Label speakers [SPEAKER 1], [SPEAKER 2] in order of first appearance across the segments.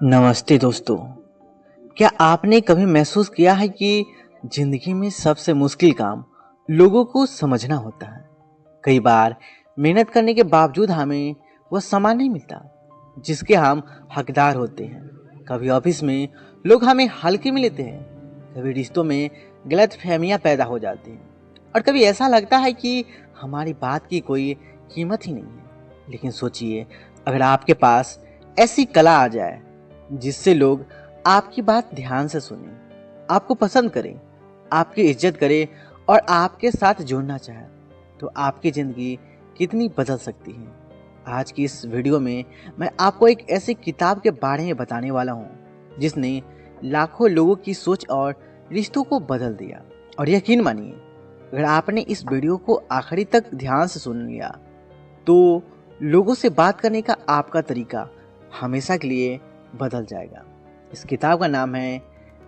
[SPEAKER 1] नमस्ते दोस्तों। क्या आपने कभी महसूस किया है कि जिंदगी में सबसे मुश्किल काम लोगों को समझना होता है। कई बार मेहनत करने के बावजूद हमें वह सम्मान नहीं मिलता जिसके हम हकदार होते हैं। कभी ऑफिस में लोग हमें हल्के में लेते हैं, कभी रिश्तों में गलत फहमियाँ पैदा हो जाती हैं और कभी ऐसा लगता है कि हमारी बात की कोई कीमत ही नहीं है। लेकिन सोचिए, अगर आपके पास ऐसी कला आ जाए जिससे लोग आपकी बात ध्यान से सुने, आपको पसंद करें, आपकी इज्जत करें और आपके साथ जुड़ना चाहे, तो आपकी ज़िंदगी कितनी बदल सकती है। आज की इस वीडियो में मैं आपको एक ऐसी किताब के बारे में बताने वाला हूँ जिसने लाखों लोगों की सोच और रिश्तों को बदल दिया। और यकीन मानिए, अगर आपने इस वीडियो को आखिरी तक ध्यान से सुन लिया तो लोगों से बात करने का आपका तरीका हमेशा के लिए बदल जाएगा। इस किताब का नाम है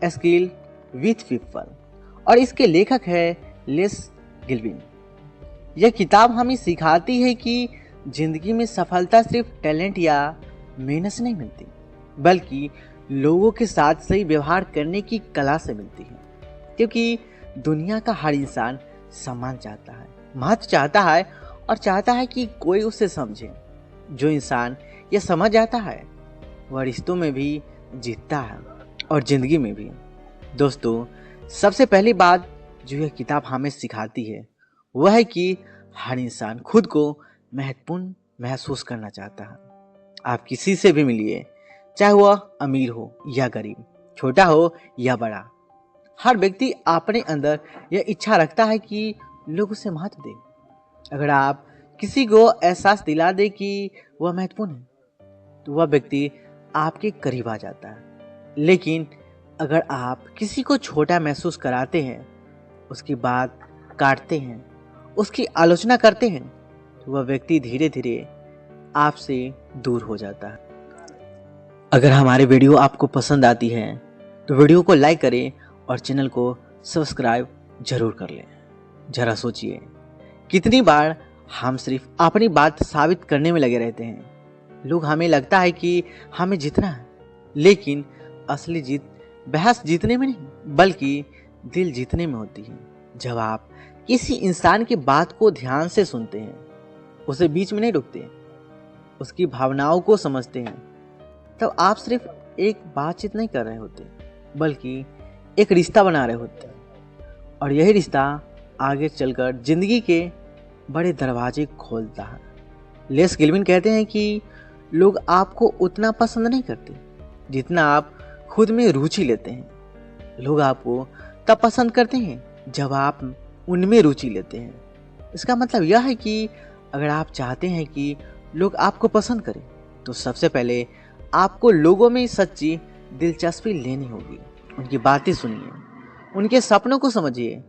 [SPEAKER 1] ए स्किल विथ पीपल और इसके लेखक है लेस गिल्विन। यह किताब हमें सिखाती है कि जिंदगी में सफलता सिर्फ टैलेंट या मेहनत से नहीं मिलती, बल्कि लोगों के साथ सही व्यवहार करने की कला से मिलती है। क्योंकि दुनिया का हर इंसान सम्मान चाहता है, महत्व चाहता है और चाहता है कि कोई उसे समझे। जो इंसान यह समझ जाता है वह रिश्तों में भी जीतता है और जिंदगी में भी। दोस्तों, सबसे पहली बात जो यह किताब हमें सिखाती है वह है कि हर इंसान खुद को महत्वपूर्ण महसूस करना चाहता है। आप किसी से भी मिलिए, चाहे वह अमीर हो या गरीब, छोटा हो या बड़ा, हर व्यक्ति अपने अंदर यह इच्छा रखता है कि लोग उसे महत्व दें। अगर आप किसी को एहसास दिला दे कि वह महत्वपूर्ण है तो वह व्यक्ति आपके करीब आ जाता है। लेकिन अगर आप किसी को छोटा महसूस कराते हैं, उसकी बात काटते हैं, उसकी आलोचना करते हैं, तो वह व्यक्ति धीरे धीरे आपसे दूर हो जाता है। अगर हमारी वीडियो आपको पसंद आती है तो वीडियो को लाइक करें और चैनल को सब्सक्राइब जरूर कर लें। जरा सोचिए, कितनी बार हम सिर्फ अपनी बात साबित करने में लगे रहते हैं। लोग हमें लगता है कि हमें जीतना है, लेकिन असली जीत बहस जीतने में नहीं बल्कि दिल जीतने में होती है। जब आप किसी इंसान की बात को ध्यान से सुनते हैं, उसे बीच में नहीं रोकते, उसकी भावनाओं को समझते हैं, तब आप सिर्फ एक बातचीत नहीं कर रहे होते बल्कि एक रिश्ता बना रहे होते हैं। और यही रिश्ता आगे चलकर जिंदगी के बड़े दरवाजे खोलता है। लेस गिल्विन कहते हैं कि लोग आपको उतना पसंद नहीं करते जितना आप खुद में रुचि लेते हैं। लोग आपको तब पसंद करते हैं जब आप उनमें रुचि लेते हैं। इसका मतलब यह है कि अगर आप चाहते हैं कि लोग आपको पसंद करें तो सबसे पहले आपको लोगों में सच्ची दिलचस्पी लेनी होगी। उनकी बातें सुनिए, उनके सपनों को समझिए,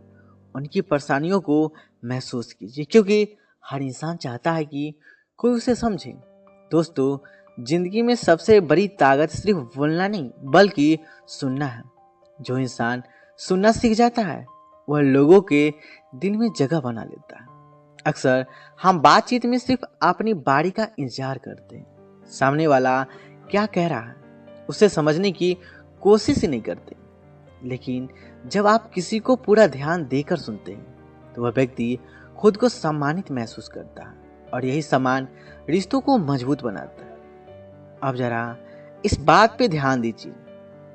[SPEAKER 1] उनकी परेशानियों को महसूस कीजिए, क्योंकि हर इंसान चाहता है कि कोई उसे समझे। दोस्तों, जिंदगी में सबसे बड़ी ताकत सिर्फ बोलना नहीं बल्कि सुनना है। जो इंसान सुनना सीख जाता है वह लोगों के दिल में जगह बना लेता है। अक्सर हम बातचीत में सिर्फ अपनी बारी का इंतजार करते हैं, सामने वाला क्या कह रहा है उसे समझने की कोशिश ही नहीं करते। लेकिन जब आप किसी को पूरा ध्यान देकर सुनते हैं तो वह व्यक्ति खुद को सम्मानित महसूस करता है और यही सम्मान रिश्तों को मजबूत बनाता है। अब जरा इस बात पे ध्यान दीजिए,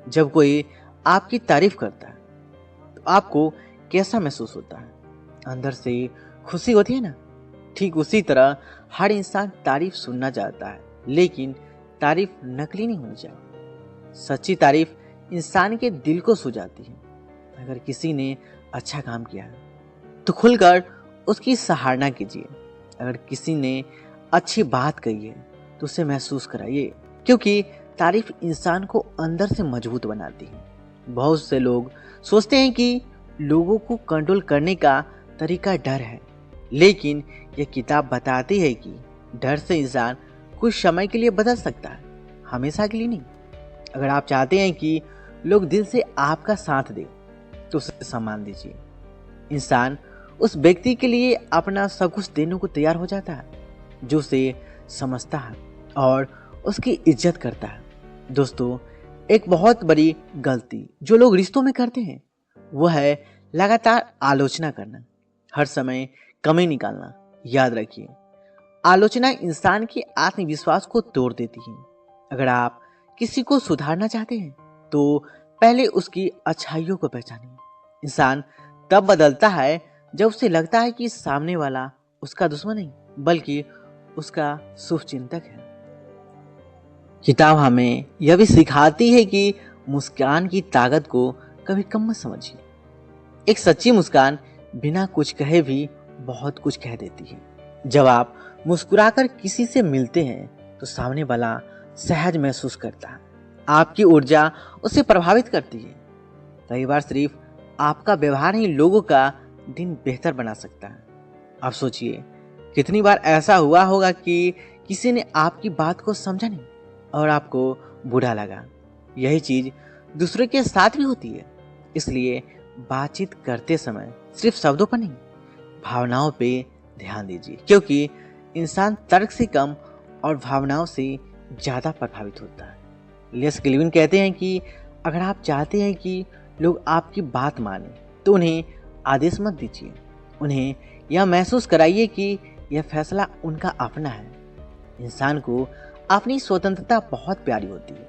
[SPEAKER 1] जब कोई आपकी तारीफ करता है तो आपको कैसा महसूस होता है? अंदर से खुशी होती है ना? ठीक उसी तरह हर इंसान तारीफ सुनना चाहता है, लेकिन तारीफ नकली नहीं होनी चाहिए। सच्ची तारीफ इंसान के दिल को छू जाती है। अगर किसी ने अच्छा काम किया है तो खुलकर उसकी सराहना कीजिए। अगर किसी ने अच्छी बात कही है तो उसे महसूस कराइए, क्योंकि तारीफ इंसान को अंदर से मजबूत बनाती है। बहुत से लोग सोचते हैं कि लोगों को कंट्रोल करने का तरीका डर है, लेकिन यह किताब बताती है कि डर से इंसान कुछ समय के लिए बदल सकता है, हमेशा के लिए नहीं। अगर आप चाहते हैं कि लोग दिल से आपका साथ दें तो उसे सम्मान दीजिए। इंसान उस व्यक्ति के लिए अपना सब कुछ देने को तैयार हो जाता है जो उसे समझता है और उसकी इज्जत करता है। दोस्तों, एक बहुत बड़ी गलती जो लोग रिश्तों में करते हैं वो है लगातार आलोचना करना, हर समय कमी निकालना। याद रखिए, आलोचना इंसान के आत्मविश्वास को तोड़ देती है। अगर आप किसी को सुधारना चाहते हैं तो पहले उसकी अच्छाइयों को पहचानें। इंसान तब बदलता है जब उसे लगता है कि सामने वाला उसका दुश्मन नहीं बल्कि उसका शुभचिंतक है। किताब हमें यह भी सिखाती है कि मुस्कान की ताकत को कभी कम मत समझिए। एक सच्ची मुस्कान बिना कुछ कहे भी बहुत कुछ कह देती है। जब आप मुस्कुराकर किसी से मिलते हैं तो सामने वाला सहज महसूस करता है, आपकी ऊर्जा उसे प्रभावित करती है। कई बार सिर्फ आपका व्यवहार ही लोगों का दिन बेहतर बना सकता है। आप सोचिए, कितनी बार ऐसा हुआ होगा कि किसी ने आपकी बात को समझा नहीं और आपको बुरा लगा। यही चीज दूसरे के साथ भी होती है। इसलिए बातचीत करते समय सिर्फ शब्दों पर नहीं, भावनाओं पे ध्यान दीजिए, क्योंकि इंसान तर्क से कम और भावनाओं से ज्यादा प्रभावित होता है। लेस गिलविन कहते हैं कि अगर आप चाहते हैं कि लोग आपकी बात माने तो उन्हें आदेश मत दीजिए, उन्हें यह महसूस कराइए कि यह फैसला उनका अपना है। इंसान को अपनी स्वतंत्रता बहुत प्यारी होती है।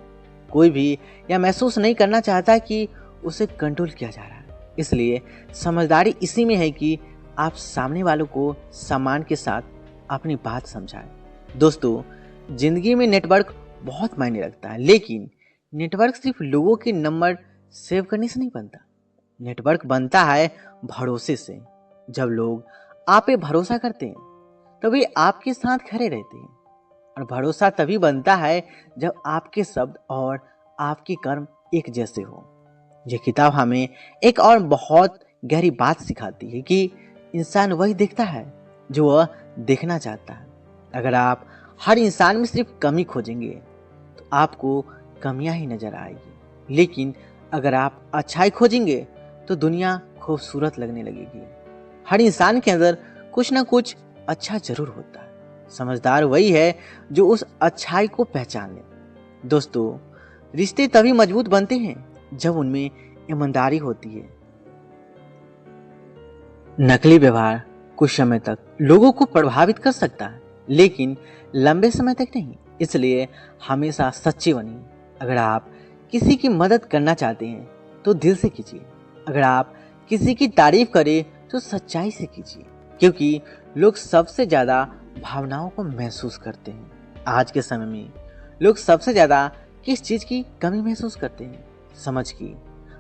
[SPEAKER 1] कोई भी यह महसूस नहीं करना चाहता कि उसे कंट्रोल किया जा रहा है। इसलिए समझदारी इसी में है कि आप सामने वालों को सम्मान के साथ अपनी बात समझाएं। दोस्तों, जिंदगी में नेटवर्क बहुत मायने रखता है, लेकिन नेटवर्क सिर्फ लोगों के नंबर सेव करने से नहीं बनता। नेटवर्क बनता है भरोसे से। जब लोग आप पे भरोसा करते हैं तो वे आपके साथ खड़े रहते हैं, और भरोसा तभी बनता है जब आपके शब्द और आपके कर्म एक जैसे हो। यह किताब हमें एक और बहुत गहरी बात सिखाती है कि इंसान वही देखता है जो वह देखना चाहता है। अगर आप हर इंसान में सिर्फ कमी खोजेंगे तो आपको कमियां ही नजर आएगी, लेकिन अगर आप अच्छाई खोजेंगे तो दुनिया खूबसूरत लगने लगेगी। हर इंसान के अंदर कुछ ना कुछ अच्छा जरूर होता है। समझदार वही है जो उस अच्छाई को पहचान ले। दोस्तों, रिश्ते तभी मजबूत बनते हैं जब उनमें ईमानदारी होती है। नकली व्यवहार कुछ समय तक लोगों को प्रभावित कर सकता है, लेकिन लंबे समय तक नहीं। इसलिए हमेशा सच्चे बनिए। अगर आप किसी की मदद करना चाहते हैं तो दिल से कीजिए। अगर आप किसी की तारीफ करें तो सच्चाई से कीजिए, क्योंकि लोग सबसे ज्यादा भावनाओं को महसूस करते हैं। आज के समय में लोग सबसे ज्यादा किस चीज की कमी महसूस करते हैं? समझ की।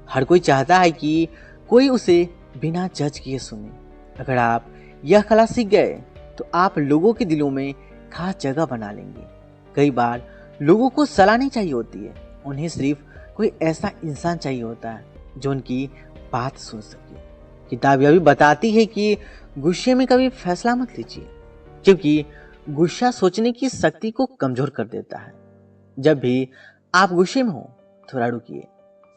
[SPEAKER 1] हर कोई चाहता है कि कोई उसे बिना जज किए सुने। अगर आप यह कला सीख गए तो आप लोगों के दिलों में खास जगह बना लेंगे। कई बार लोगों को सलाह नहीं चाहिए होती है, उन्हें सिर्फ कोई ऐसा इंसान चाहिए होता है जो उनकी बात सुन सके। किताब यह भी बताती है कि गुस्से में कभी फैसला मत लीजिए, क्योंकि गुस्सा सोचने की शक्ति को कमजोर कर देता है। जब भी आप गुस्से में हो, थोड़ा रुकिए,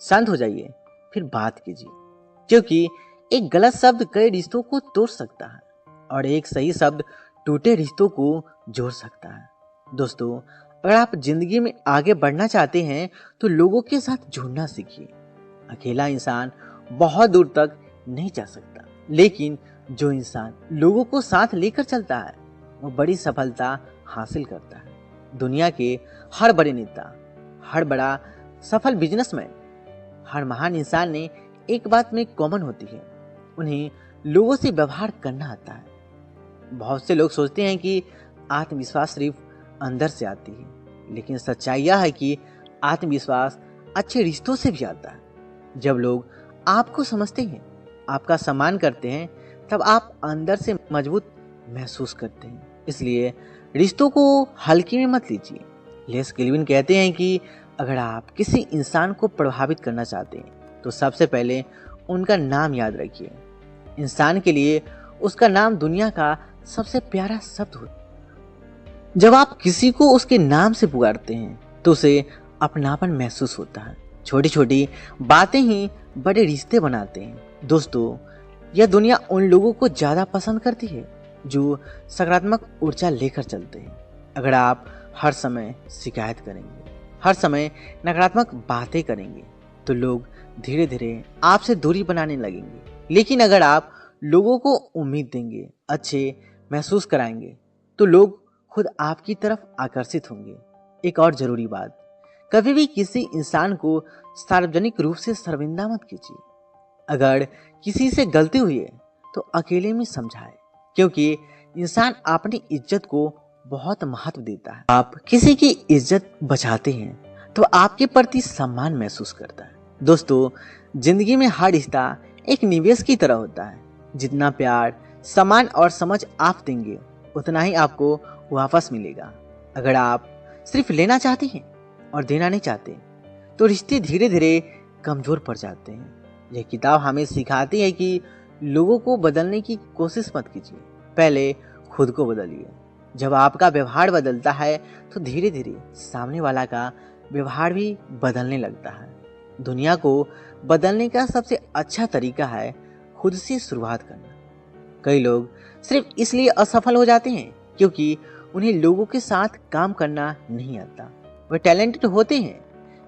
[SPEAKER 1] शांत हो जाइए, फिर बात कीजिए, क्योंकि एक गलत शब्द कई रिश्तों को तोड़ सकता है और एक सही शब्द टूटे रिश्तों को जोड़ सकता है। दोस्तों, अगर आप जिंदगी में आगे बढ़ना चाहते हैं तो लोगों के साथ जुड़ना सीखिए। अकेला इंसान बहुत दूर तक नहीं जा सकता, लेकिन जो इंसान लोगों को साथ लेकर चलता है वो बड़ी सफलता हासिल करता है। दुनिया के हर बड़े नेता, हर बड़ा सफल बिजनेसमैन, हर महान इंसान ने एक बात में कॉमन होती है, उन्हें लोगों से व्यवहार करना आता है। बहुत से लोग सोचते हैं कि आत्मविश्वास सिर्फ अंदर से आती है, लेकिन सच्चाई यह है कि आत्मविश्वास अच्छे रिश्तों से भी आता है। जब लोग आपको समझते हैं, आपका सम्मान करते हैं, तब आप अंदर से मजबूत महसूस करते हैं। इसलिए रिश्तों को हल्के में मत लीजिए। लेस गिलविन कहते हैं कि अगर आप किसी इंसान को प्रभावित करना चाहते हैं तो सबसे पहले उनका नाम याद रखिए। इंसान के लिए उसका नाम दुनिया का सबसे प्यारा शब्द होता है। जब आप किसी को उसके नाम से पुकारते हैं तो उसे अपनापन महसूस होता है। छोटी छोटी बातें ही बड़े रिश्ते बनाते हैं। दोस्तों, यह दुनिया उन लोगों को ज्यादा पसंद करती है जो सकारात्मक ऊर्जा लेकर चलते हैं। अगर आप हर समय शिकायत करेंगे, हर समय नकारात्मक बातें करेंगे तो लोग धीरे धीरे आपसे दूरी बनाने लगेंगे। लेकिन अगर आप लोगों को उम्मीद देंगे, अच्छे महसूस कराएंगे, तो लोग खुद आपकी तरफ आकर्षित होंगे। एक और जरूरी बात, कभी भी किसी इंसान को सार्वजनिक रूप से शर्मिंदा मत कीजिए। अगर किसी से गलती हुई है तो अकेले में समझाए, क्योंकि इंसान अपनी इज्जत को बहुत महत्व देता है। आप किसी की इज्जत बचाते हैं तो आपके प्रति सम्मान महसूस करता है। दोस्तों, जिंदगी में हर रिश्ता एक निवेश की तरह होता है। जितना प्यार, सम्मान और समझ आप देंगे, उतना ही आपको वापस मिलेगा। अगर आप सिर्फ लेना चाहते हैं और देना नहीं चाहते, तो रिश्ते धीरे धीरे कमजोर पड़ जाते हैं। यह किताब हमें सिखाती है कि लोगों को बदलने की कोशिश मत कीजिए, पहले खुद को बदलिए। जब आपका व्यवहार बदलता है तो धीरे धीरे सामने वाला का व्यवहार भी बदलने लगता है। दुनिया को बदलने का सबसे अच्छा तरीका है खुद से शुरुआत करना। कई लोग सिर्फ इसलिए असफल हो जाते हैं क्योंकि उन्हें लोगों के साथ काम करना नहीं आता। वे टैलेंटेड होते हैं,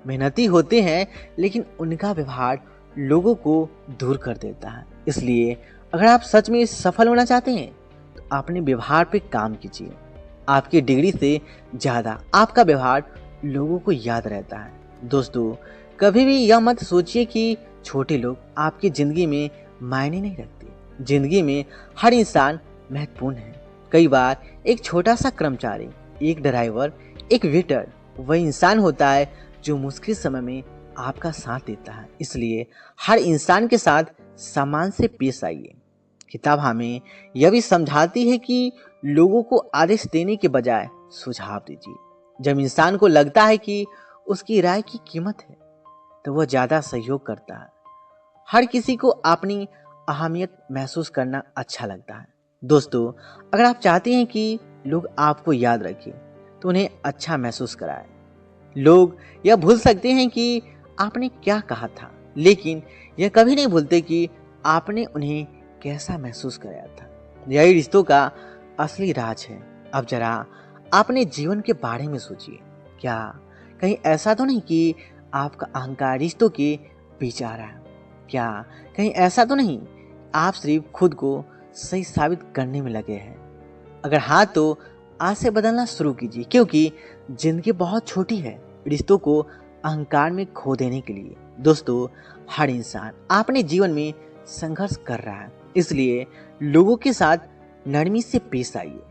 [SPEAKER 1] मेहनती होते हैं, लेकिन उनका व्यवहार लोगों को दूर कर देता है। इसलिए अगर आप सच में सफल होना चाहते हैं तो अपने व्यवहार पे काम कीजिए। आपकी डिग्री से ज्यादा आपका व्यवहार लोगों को याद रहता है। दोस्तों, कभी भी यह मत सोचिए कि छोटे लोग आपकी जिंदगी में मायने नहीं रखते। जिंदगी में हर इंसान महत्वपूर्ण है। कई बार एक छोटा सा कर्मचारी, एक ड्राइवर, एक वेटर वही इंसान होता है जो मुश्किल समय में आपका साथ देता है। इसलिए हर इंसान के साथ सम्मान से पेश आइए। किताब हमें यह भी समझाती है कि लोगों को आदेश देने के बजाय सुझाव दीजिए। जब इंसान को लगता है कि उसकी राय की कीमत है तो वह ज्यादा सहयोग करता है। हर किसी को अपनी अहमियत महसूस करना अच्छा लगता है। दोस्तों, अगर आप चाहते हैं कि लोग आपको याद रखें तो उन्हें अच्छा महसूस कराएं। लोग यह भूल सकते हैं कि आपने क्या कहा था, लेकिन यह कभी नहीं भूलते कि आपने उन्हें कैसा महसूस कराया था। यही रिश्तों का असली राज है। अब जरा अपने जीवन के बारे में सोचिए। क्या कहीं ऐसा तो नहीं कि आपका अहंकार रिश्तों के बीच आ रहा है? क्या कहीं ऐसा तो नहीं आप सिर्फ खुद को सही साबित करने में लगे हैं? अगर हाँ, तो आज से बदलना शुरू कीजिए, क्योंकि जिंदगी बहुत छोटी है रिश्तों को अहंकार में खो देने के लिए। दोस्तों, हर इंसान अपने जीवन में संघर्ष कर रहा है, इसलिए लोगों के साथ नरमी से पेश आइए।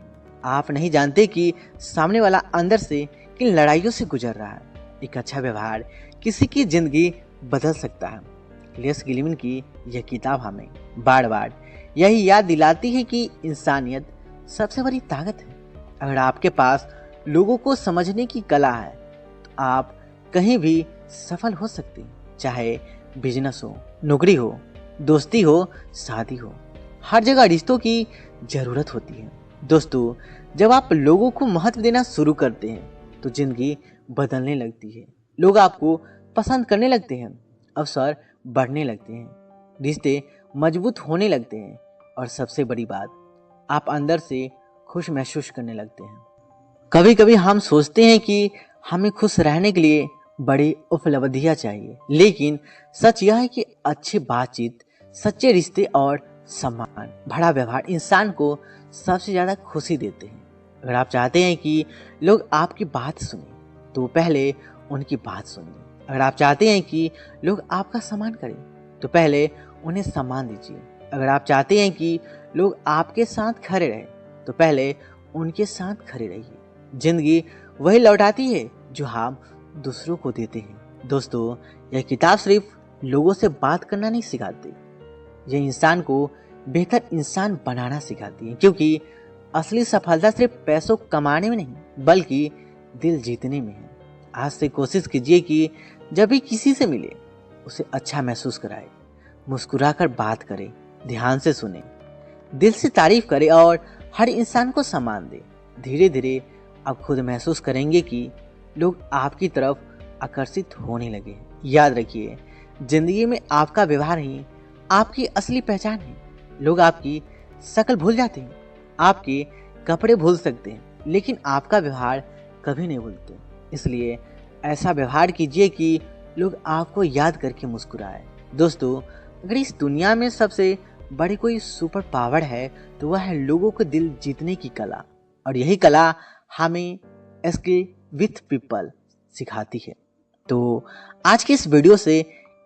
[SPEAKER 1] आप नहीं जानते कि सामने वाला अंदर से किन लड़ाइयों से गुजर रहा है। एक अच्छा व्यवहार किसी की जिंदगी बदल सकता है। लेस गिलिमन की यह किताब हमें बार बार यही याद दिलाती है कि इंसानियत सबसे बड़ी ताकत है। अगर आपके पास लोगों को समझने की कला है तो आप कहीं भी सफल हो सकते हैं। चाहे बिजनेस हो, नौकरी हो, दोस्ती हो, शादी हो, हर जगह रिश्तों की जरूरत होती है। दोस्तों, जब आप लोगों को महत्व देना शुरू करते हैं तो जिंदगी बदलने लगती है। लोग आपको पसंद करने लगते हैं, अवसर बढ़ने लगते हैं, रिश्ते मजबूत होने लगते हैं और सबसे बड़ी बात, आप अंदर से खुश महसूस करने लगते हैं। कभी कभी हम सोचते हैं कि हमें खुश रहने के लिए बड़ी उपलब्धियां चाहिए, लेकिन सच यह है कि अच्छी बातचीत, सच्चे रिश्ते और सम्मान भरा व्यवहार इंसान को सबसे ज्यादा खुशी देते हैं। अगर आप चाहते हैं कि लोग आपकी बात सुने तो पहले उनकी बात सुनिए। अगर आप चाहते हैं कि लोग आपका सम्मान करें तो पहले उन्हें सम्मान दीजिए। अगर आप चाहते हैं कि लोग आपके साथ खड़े रहें तो पहले उनके साथ खड़े रहिए। जिंदगी वही लौटाती है जो हम दूसरों को देते हैं। दोस्तों, यह किताब सिर्फ लोगों से बात करना नहीं सिखाती, यह इंसान को बेहतर इंसान बनाना सिखाती है, क्योंकि असली सफलता सिर्फ पैसों कमाने में नहीं बल्कि दिल जीतने में है। आज से कोशिश कीजिए कि जब भी किसी से मिले उसे अच्छा महसूस कराए, मुस्कुराकर बात करे, ध्यान से सुने, दिल से तारीफ करे और हर इंसान को सम्मान दे। धीरे धीरे आप खुद महसूस करेंगे कि लोग आपकी तरफ आकर्षित होने लगे। याद रखिए, जिंदगी में आपका व्यवहार ही आपकी असली पहचान है। लोग आपकी शक्ल भूल जाते हैं, आपके कपड़े भूल सकते हैं, लेकिन आपका व्यवहार कभी नहीं भूलते। इसलिए ऐसा व्यवहार कीजिए कि लोग आपको याद करके मुस्कुराए। दोस्तों, अगर इस दुनिया में सबसे बड़ी कोई सुपर पावर है तो वह है लोगों को दिल जीतने की कला, और यही कला हमें एसके विथ पीपल सिखाती है। तो आज के इस वीडियो से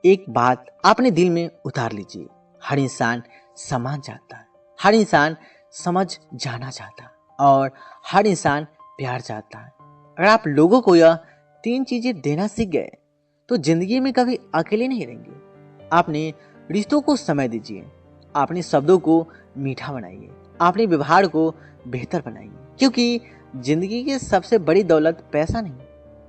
[SPEAKER 1] एक बात अपने दिल में उतार लीजिए, हर इंसान समान चाहता है, हर इंसान समझ जाना चाहता है और हर इंसान प्यार चाहता है। अगर आप लोगों को यह 3 चीजें देना सीख गए तो जिंदगी में कभी अकेले नहीं रहेंगे। अपने रिश्तों को समय दीजिए, अपने शब्दों को मीठा बनाइए, अपने व्यवहार को बेहतर बनाइए, क्योंकि जिंदगी की सबसे बड़ी दौलत पैसा नहीं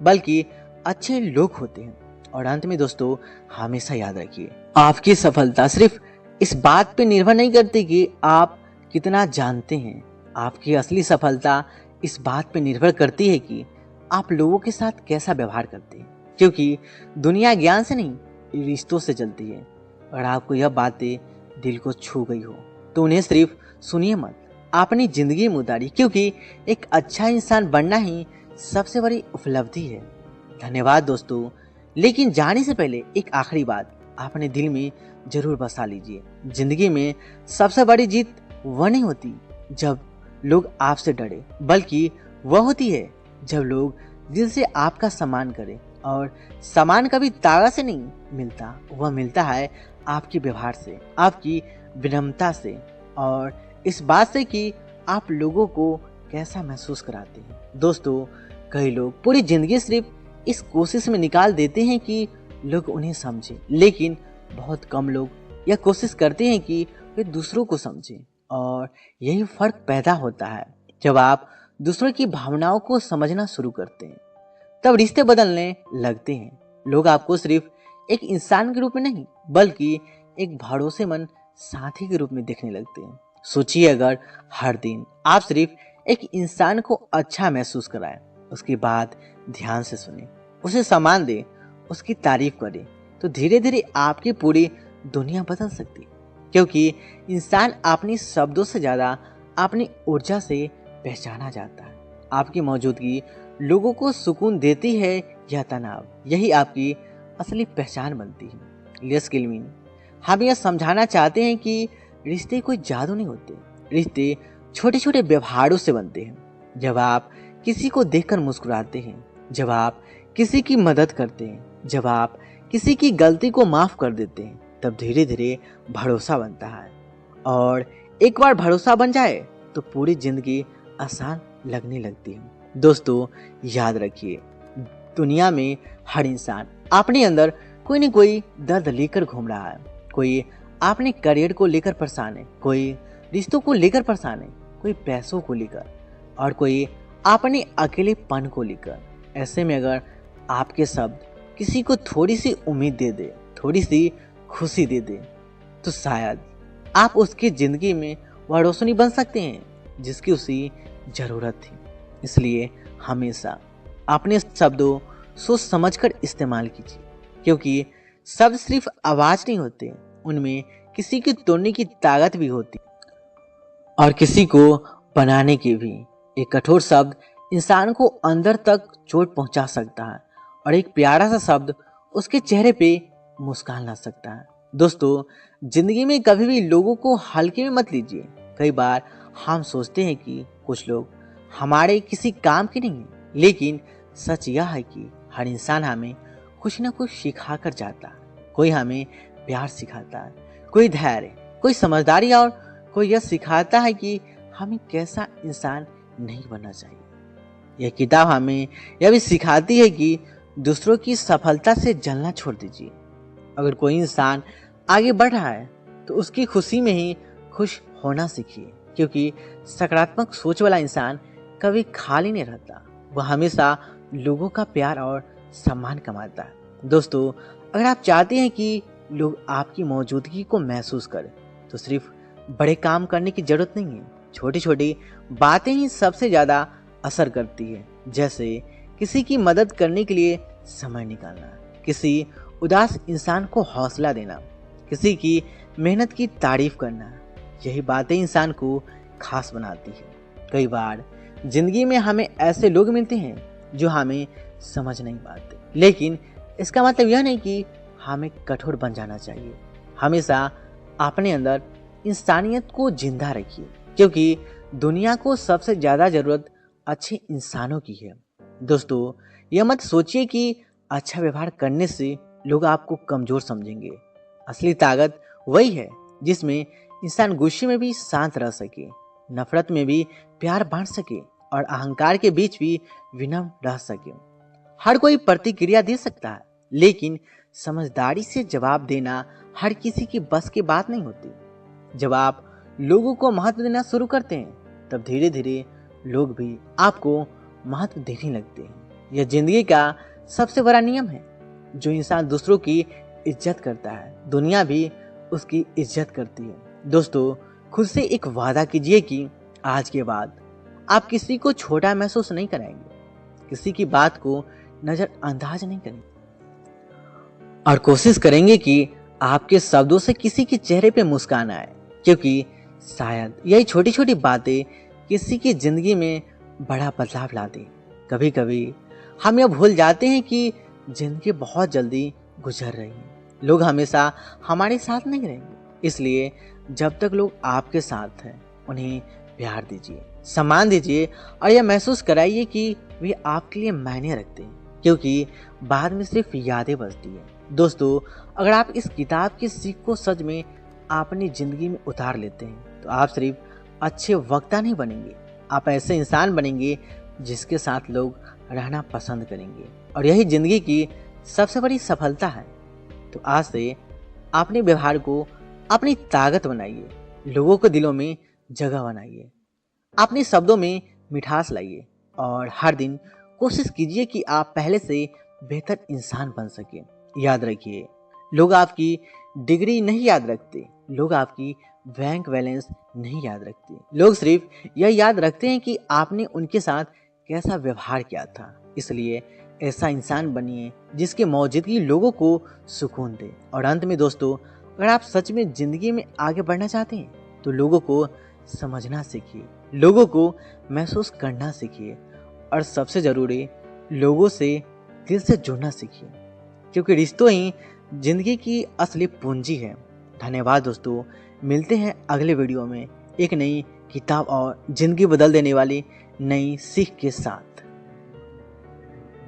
[SPEAKER 1] बल्कि अच्छे लोग होते हैं। और अंत में दोस्तों, हमेशा याद रखिए, आपकी सफलता सिर्फ इस बात पे निर्भर नहीं करती कि आप कितना जानते हैं। आपकी असली सफलता इस बात पे निर्भर करती है कि आप लोगों के साथ कैसा व्यवहार करते हैं, क्योंकि दुनिया ज्ञान से नहीं रिश्तों से चलती है। अगर आपको यह बातें दिल को छू गई हो तो उन्हें सिर्फ सुनिए मत, अपनी जिंदगी में उतारिए, क्योंकि एक अच्छा इंसान बनना ही सबसे बड़ी उपलब्धि है। धन्यवाद दोस्तों। लेकिन जाने से पहले एक आखिरी बात अपने दिल में जरूर बसा लीजिए, जिंदगी में सबसे बड़ी जीत वह नहीं होती जब लोग आपसे डरे, बल्कि वह होती है जब लोग दिल से आपका सम्मान करें। और सम्मान कभी ताकत से नहीं मिलता, वह मिलता है आपके व्यवहार से, आपकी विनम्रता से और इस बात से कि आप लोगों को कैसा महसूस कराते हैं। दोस्तों, कई लोग पूरी जिंदगी सिर्फ इस कोशिश में निकाल देते हैं कि लोग उन्हें समझें, लेकिन बहुत कम लोग यह कोशिश करते हैं कि वे दूसरों को समझें। और यही फर्क पैदा होता है। जब आप दूसरों की भावनाओं को समझना शुरू करते हैं तब रिश्ते बदलने लगते हैं। लोग आपको सिर्फ एक इंसान के रूप में नहीं बल्कि एक भरोसेमंद साथी के रूप में देखने लगते हैं। सोचिए, अगर हर दिन आप सिर्फ एक इंसान को अच्छा महसूस कराएं, उसकी बात ध्यान से सुने, उसे सम्मान दें, उसकी तारीफ करें, तो धीरे धीरे आपकी पूरी दुनिया बदल सकती है। क्योंकि इंसान अपनी शब्दों से ज्यादा अपनी ऊर्जा से पहचाना जाता है। आपकी मौजूदगी लोगों को सुकून देती है या तनाव, यही आपकी असली पहचान बनती है। लेट्स गिलमिन, हम यह समझाना चाहते हैं कि रिश्ते कोई जादू नहीं होते, रिश्ते छोटे छोटे व्यवहारों से बनते हैं। जब आप किसी को देखकर मुस्कुराते हैं, जब आप किसी की मदद करते हैं, जब आप किसी की गलती को माफ कर देते हैं, तब धीरे धीरे भरोसा बनता है। और एक बार भरोसा बन जाए तो पूरी जिंदगी आसान लगने लगती है। दोस्तों, याद रखिए, दुनिया में हर इंसान अपने अंदर कोई न कोई दर्द लेकर घूम रहा है। कोई अपने करियर को लेकर परेशान है, कोई रिश्तों को लेकर परेशान है, कोई पैसों को लेकर और कोई अपने अकेलेपन को लेकर। ऐसे में अगर आपके शब्द किसी को थोड़ी सी उम्मीद दे दे, थोड़ी सी खुशी दे दे, तो शायद आप उसकी जिंदगी में वह रोशनी बन सकते हैं जिसकी उसी जरूरत थी। इसलिए हमेशा अपने शब्दों सोच समझकर इस्तेमाल कीजिए, क्योंकि शब्द सिर्फ आवाज नहीं होते, उनमें किसी की तोड़ने की ताकत भी होती और किसी को बनाने की भी। एक कठोर शब्द इंसान को अंदर तक चोट पहुंचा सकता है और एक प्यारा सा शब्द उसके चेहरे पे मुस्कान ला सकता है। दोस्तों, जिंदगी में कभी भी लोगों को हल्के में मत लीजिए। कई बार हम सोचते हैं कि कुछ लोग हमारे किसी काम के नहीं हैं, लेकिन सच यह है कि हर इंसान हमें कुछ न कुछ सिखा कर जाता है। कोई हमें प्यार सिखाता है, कोई धैर्य, कोई समझदारी और कोई यह सिखाता है कि हमें कैसा इंसान नहीं बनना चाहिए। यह किताब हमें यह भी सिखाती है कि दूसरों की सफलता से जलना छोड़ दीजिए। अगर कोई इंसान आगे बढ़ रहा है तो उसकी खुशी में ही खुश होना सीखिए, क्योंकि सकारात्मक सोच वाला इंसान कभी खाली नहीं रहता, वह हमेशा लोगों का प्यार और सम्मान कमाता है। दोस्तों, अगर आप चाहते हैं कि लोग आपकी मौजूदगी को महसूस करें तो सिर्फ बड़े काम करने की जरूरत नहीं है, छोटी छोटी बातें ही सबसे ज्यादा असर करती है। जैसे किसी की मदद करने के लिए समय निकालना, किसी उदास इंसान को हौसला देना, किसी की मेहनत की तारीफ करना, यही बातें इंसान को खास बनाती है। कई बार जिंदगी में हमें ऐसे लोग मिलते हैं जो हमें समझ नहीं पाते, लेकिन इसका मतलब यह नहीं कि हमें कठोर बन जाना चाहिए। हमेशा अपने अंदर इंसानियत को जिंदा रखिए, क्योंकि दुनिया को सबसे ज़्यादा ज़रूरत अच्छे इंसानों की है। दोस्तों, यह मत सोचिए कि अच्छा व्यवहार करने से लोग आपको कमज़ोर समझेंगे। असली ताकत वही है जिसमें इंसान गुस्से में भी शांत रह सके, नफरत में भी प्यार बांट सके और अहंकार के बीच भी विनम्र रह सके। हर कोई प्रतिक्रिया दे सकता है, लेकिन समझदारी से जवाब देना हर किसी की बस की बात नहीं होती। जब आप लोगों को महत्व देना शुरू करते हैं, तब धीरे धीरे लोग भी आपको महत्व देने लगते हैं। यह जिंदगी का सबसे बड़ा नियम है। जो इंसान दूसरों की इज्जत करता है, दुनिया भी उसकी इज्जत करती है। दोस्तों, खुद से एक वादा कीजिए कि आज के बाद आप किसी को छोटा महसूस नहीं कराएंगे, किसी की बात को नजरअंदाज नहीं करेंगे और कोशिश करेंगे कि आपके शब्दों से किसी के चेहरे पे मुस्कान आए, क्योंकि शायद यही छोटी छोटी बातें किसी की जिंदगी में बड़ा बदलाव ला दे। कभी कभी हम यह भूल जाते हैं कि जिंदगी बहुत जल्दी गुजर रही है। लोग हमेशा हमारे साथ नहीं रहेंगे, इसलिए जब तक लोग आपके साथ हैं, उन्हें प्यार दीजिए, सम्मान दीजिए और यह महसूस कराइए कि वे आपके लिए मायने रखते हैं, क्योंकि बाद में सिर्फ यादें बचती हैं। दोस्तों, अगर आप इस किताब की सीख को सच में अपनी जिंदगी में उतार लेते हैं, तो आप सिर्फ अच्छे वक्ता नहीं बनेंगे, आप ऐसे इंसान बनेंगे जिसके साथ लोग रहना पसंद करेंगे। और यही जिंदगी की सबसे बड़ी सफलता है। तो आज से अपने व्यवहार को अपनी ताकत बनाइए, लोगों के दिलों में जगह बनाइए, अपने शब्दों में मिठास लाइए और हर दिन कोशिश कीजिए कि आप पहले से बेहतर इंसान बन सके। याद रखिए, लोग आपकी डिग्री नहीं याद रखते, लोग आपकी बैंक बैलेंस नहीं याद रखते। लोग सिर्फ यह याद रखते हैं कि आपने उनके साथ कैसा व्यवहार किया था। इसलिए ऐसा इंसान बनिए जिसकी मौजूदगी लोगों को सुकून दे। और अंत में दोस्तों, अगर आप सच में जिंदगी में आगे बढ़ना चाहते हैं, तो लोगों को समझना सीखिए, लोगों को महसूस करना सीखिए और सबसे जरूरी, लोगों से दिल से जुड़ना सीखिए, क्योंकि रिश्तों ही जिंदगी की असली पूंजी है। धन्यवाद दोस्तों, मिलते हैं अगले वीडियो में एक नई किताब और जिंदगी बदल देने वाली नई सीख के साथ।